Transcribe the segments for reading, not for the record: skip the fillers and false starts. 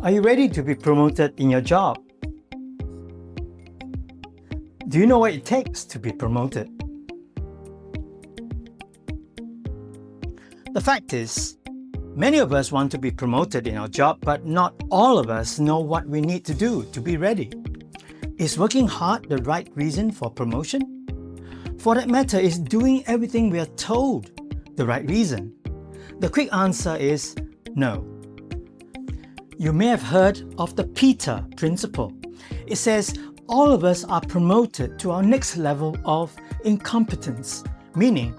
Are you ready to be promoted in your job? Do you know what it takes to be promoted? The fact is, many of us want to be promoted in our job, but not all of us know what we need to do to be ready. Is working hard the right reason for promotion? For that matter, is doing everything we are told the right reason? The quick answer is no. You may have heard of the Peter Principle. It says all of us are promoted to our next level of incompetence, meaning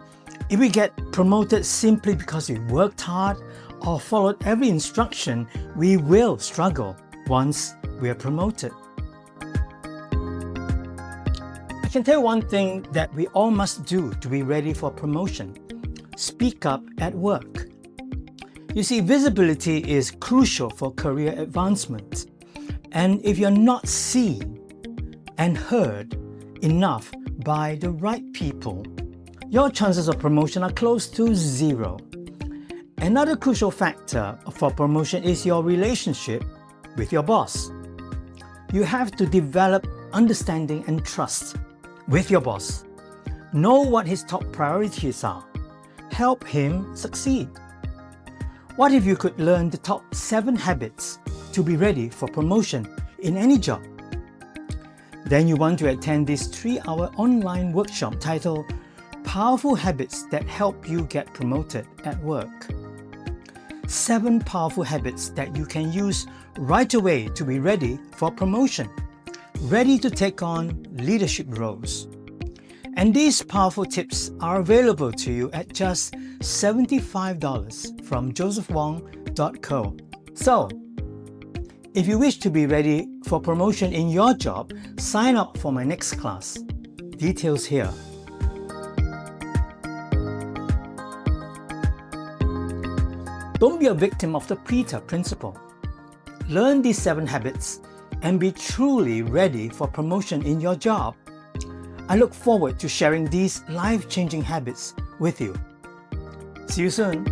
if we get promoted simply because we worked hard or followed every instruction, we will struggle once we are promoted. I can tell you one thing that we all must do to be ready for promotion: speak up at work. You see, visibility is crucial for career advancement. And if you're not seen and heard enough by the right people, your chances of promotion are close to zero. Another crucial factor for promotion is your relationship with your boss. You have to develop understanding and trust with your boss. Know what his top priorities are. Help him succeed. What if you could learn the top 7 habits to be ready for promotion in any job? Then you want to attend this 3-hour online workshop titled Powerful Habits That Help You Get Promoted at Work. 7 powerful habits that you can use right away to be ready for promotion, ready to take on leadership roles. And these powerful tips are available to you at just $75 from josephwong.co. So, if you wish to be ready for promotion in your job, sign up for my next class. Details here. Don't be a victim of the Peter Principle. Learn these 7 habits and be truly ready for promotion in your job. I look forward to sharing these life-changing habits with you. See you soon.